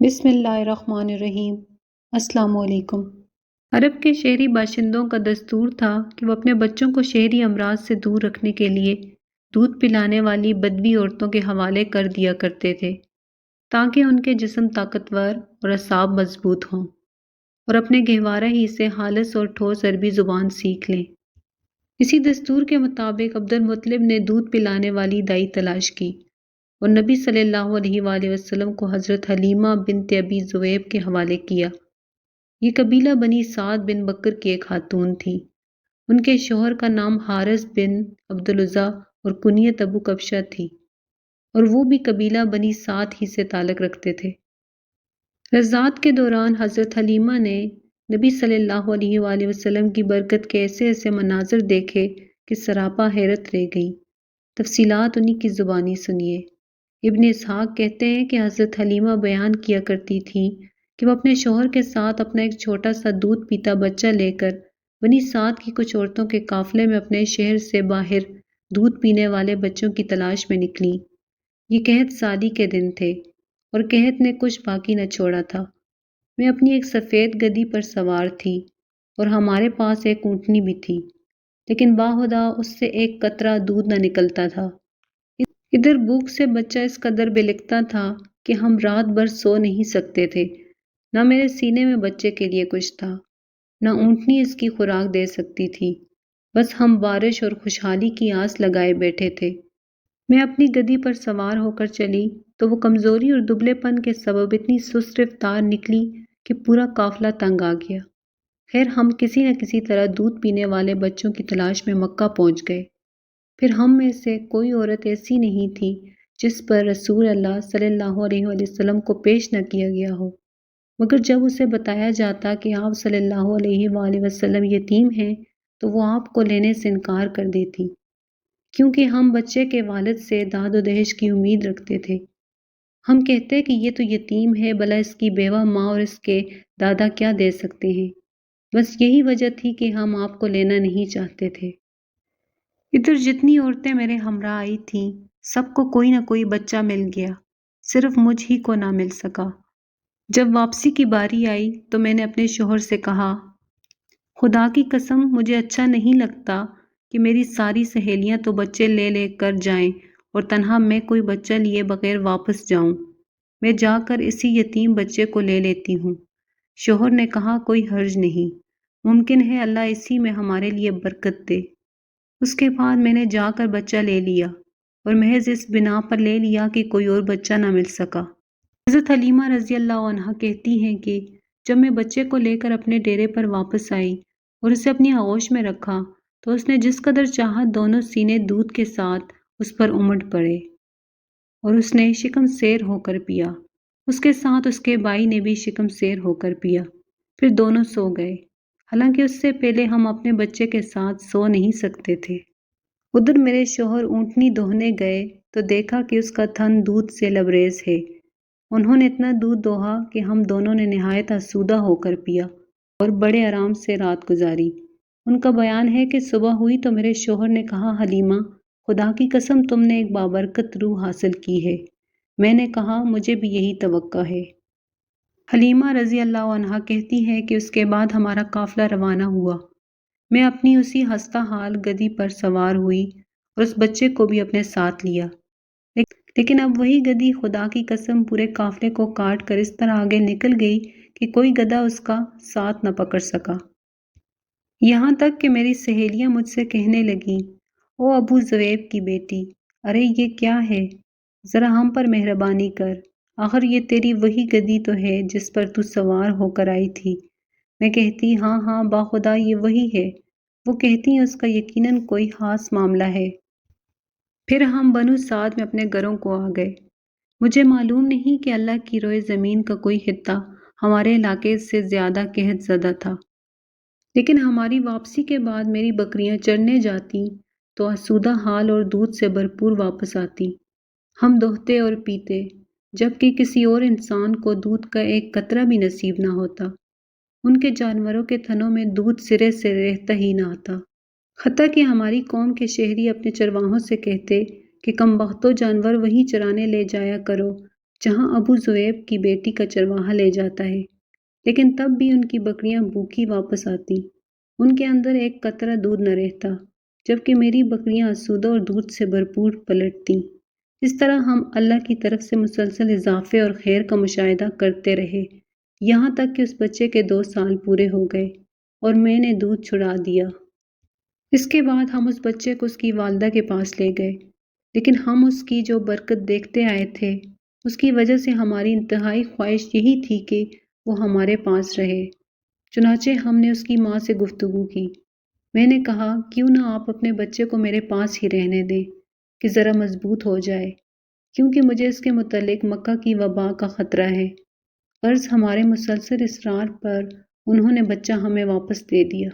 بسم اللہ الرحمن الرحیم۔ السلام علیکم۔ عرب کے شہری باشندوں کا دستور تھا کہ وہ اپنے بچوں کو شہری امراض سے دور رکھنے کے لیے دودھ پلانے والی بدوی عورتوں کے حوالے کر دیا کرتے تھے تاکہ ان کے جسم طاقتور اور اعصاب مضبوط ہوں اور اپنے گہوارہ ہی سے خالص اور ٹھوس عربی زبان سیکھ لیں۔ اسی دستور کے مطابق عبد المطلب نے دودھ پلانے والی دائی تلاش کی اور نبی صلی اللہ علیہ وآلہ وسلم کو حضرت حلیمہ بنت ابی ذؤیب کے حوالے کیا۔ یہ قبیلہ بنی سعد بن بکر کی ایک خاتون تھی۔ ان کے شوہر کا نام حارث بن عبدالعزیٰ اور کنیت ابو کبشہ تھی اور وہ بھی قبیلہ بنی سعد ہی سے تعلق رکھتے تھے۔ رضاعت کے دوران حضرت حلیمہ نے نبی صلی اللہ علیہ وآلہ وسلم کی برکت کے ایسے ایسے مناظر دیکھے کہ سراپا حیرت رہ گئی۔ تفصیلات انہی کی زبانی سنیے۔ ابن اسحاق کہتے ہیں کہ حضرت حلیمہ بیان کیا کرتی تھی کہ وہ اپنے شوہر کے ساتھ اپنا ایک چھوٹا سا دودھ پیتا بچہ لے کر بنی سعد کی کچھ عورتوں کے قافلے میں اپنے شہر سے باہر دودھ پینے والے بچوں کی تلاش میں نکلی۔ یہ قحط سالی کے دن تھے اور قحط نے کچھ باقی نہ چھوڑا تھا۔ میں اپنی ایک سفید گدی پر سوار تھی اور ہمارے پاس ایک اونٹنی بھی تھی، لیکن باخدا اس سے ایک قطرہ دودھ نہ نکلتا تھا۔ ادھر بھوک سے بچہ اس قدر بلکتا تھا کہ ہم رات بھر سو نہیں سکتے تھے۔ نہ میرے سینے میں بچے کے لیے کچھ تھا، نہ اونٹنی اس کی خوراک دے سکتی تھی، بس ہم بارش اور خوشحالی کی آس لگائے بیٹھے تھے۔ میں اپنی گدی پر سوار ہو کر چلی تو وہ کمزوری اور دبلے پن کے سبب اتنی سست رفتار نکلی کہ پورا قافلہ تنگ آ گیا۔ خیر ہم کسی نہ کسی طرح دودھ پینے والے بچوں کی تلاش میں مکہ پہنچ گئے۔ پھر ہم میں سے کوئی عورت ایسی نہیں تھی جس پر رسول اللہ صلی اللہ علیہ وآلہ وسلم کو پیش نہ کیا گیا ہو، مگر جب اسے بتایا جاتا کہ آپ صلی اللہ علیہ وآلہ وسلم یتیم ہیں تو وہ آپ کو لینے سے انکار کر دیتی، کیونکہ ہم بچے کے والد سے داد و دہیج کی امید رکھتے تھے۔ ہم کہتے کہ یہ تو یتیم ہے، بھلا اس کی بیوہ ماں اور اس کے دادا کیا دے سکتے ہیں۔ بس یہی وجہ تھی کہ ہم آپ کو لینا نہیں چاہتے تھے۔ ادھر جتنی عورتیں میرے ہمراہ آئی تھیں سب کو کوئی نہ کوئی بچہ مل گیا، صرف مجھ ہی کو نہ مل سکا۔ جب واپسی کی باری آئی تو میں نے اپنے شوہر سے کہا، خدا کی قسم مجھے اچھا نہیں لگتا کہ میری ساری سہیلیاں تو بچے لے لے کر جائیں اور تنہا میں کوئی بچہ لیے بغیر واپس جاؤں۔ میں جا کر اسی یتیم بچے کو لے لیتی ہوں۔ شوہر نے کہا، کوئی حرج نہیں، ممکن ہے اللہ اسی میں ہمارے لیے برکت دے۔ اس کے بعد میں نے جا کر بچہ لے لیا اور محض اس بنا پر لے لیا کہ کوئی اور بچہ نہ مل سکا۔ حضرت حلیمہ رضی اللہ عنہا کہتی ہیں کہ جب میں بچے کو لے کر اپنے ڈیرے پر واپس آئی اور اسے اپنی آغوش میں رکھا تو اس نے جس قدر چاہا دونوں سینے دودھ کے ساتھ اس پر امڈ پڑے اور اس نے شکم سیر ہو کر پیا۔ اس کے ساتھ اس کے بھائی نے بھی شکم سیر ہو کر پیا، پھر دونوں سو گئے، حالانکہ اس سے پہلے ہم اپنے بچے کے ساتھ سو نہیں سکتے تھے۔ ادھر میرے شوہر اونٹنی دوہنے گئے تو دیکھا کہ اس کا تھن دودھ سے لبریز ہے۔ انہوں نے اتنا دودھ دوہا کہ ہم دونوں نے نہایت آسودہ ہو کر پیا اور بڑے آرام سے رات گزاری۔ ان کا بیان ہے کہ صبح ہوئی تو میرے شوہر نے کہا، حلیمہ خدا کی قسم تم نے ایک بابرکت روح حاصل کی ہے۔ میں نے کہا، مجھے بھی یہی توقع ہے۔ حلیمہ رضی اللہ عنہا کہتی ہے کہ اس کے بعد ہمارا قافلہ روانہ ہوا۔ میں اپنی اسی خستہ حال گدی پر سوار ہوئی اور اس بچے کو بھی اپنے ساتھ لیا، لیکن اب وہی گدی خدا کی قسم پورے قافلے کو کاٹ کر اس طرح آگے نکل گئی کہ کوئی گدھا اس کا ساتھ نہ پکڑ سکا۔ یہاں تک کہ میری سہیلیاں مجھ سے کہنے لگیں، او ابو ذؤیب کی بیٹی، ارے یہ کیا ہے، ذرا ہم پر مہربانی کر، آخر یہ تیری وہی گدی تو ہے جس پر تو سوار ہو کر آئی تھی۔ میں کہتی، ہاں ہاں باخدا یہ وہی ہے۔ وہ کہتی ہیں، اس کا یقیناً کوئی خاص معاملہ ہے۔ پھر ہم بنو سعد میں اپنے گھروں کو آ گئے۔ مجھے معلوم نہیں کہ اللہ کی روئے زمین کا کوئی خطہ ہمارے علاقے سے زیادہ قحط زدہ تھا، لیکن ہماری واپسی کے بعد میری بکریاں چرنے جاتی تو آسودہ حال اور دودھ سے بھرپور واپس آتی۔ ہم دوہتے اور پیتے، جبکہ کسی اور انسان کو دودھ کا ایک قطرہ بھی نصیب نہ ہوتا۔ ان کے جانوروں کے تھنوں میں دودھ سرے سے رہتا ہی نہ آتا، حتیٰ کہ ہماری قوم کے شہری اپنے چرواہوں سے کہتے کہ کم بختو جانور وہیں چرانے لے جایا کرو جہاں ابو زویب کی بیٹی کا چرواہا لے جاتا ہے، لیکن تب بھی ان کی بکریاں بھوکی واپس آتی، ان کے اندر ایک قطرہ دودھ نہ رہتا، جبکہ میری بکریاں آسودہ اور دودھ سے بھرپور پلٹتیں۔ اس طرح ہم اللہ کی طرف سے مسلسل اضافے اور خیر کا مشاہدہ کرتے رہے، یہاں تک کہ اس بچے کے 2 سال پورے ہو گئے اور میں نے دودھ چھڑا دیا۔ اس کے بعد ہم اس بچے کو اس کی والدہ کے پاس لے گئے، لیکن ہم اس کی جو برکت دیکھتے آئے تھے، اس کی وجہ سے ہماری انتہائی خواہش یہی تھی کہ وہ ہمارے پاس رہے۔ چنانچہ ہم نے اس کی ماں سے گفتگو کی۔ میں نے کہا، کیوں نہ آپ اپنے بچے کو میرے پاس ہی رہنے دیں کہ ذرا مضبوط ہو جائے، کیونکہ مجھے اس کے متعلق مکہ کی وبا کا خطرہ ہے۔ غرض ہمارے مسلسل اصرار پر انہوں نے بچہ ہمیں واپس دے دیا۔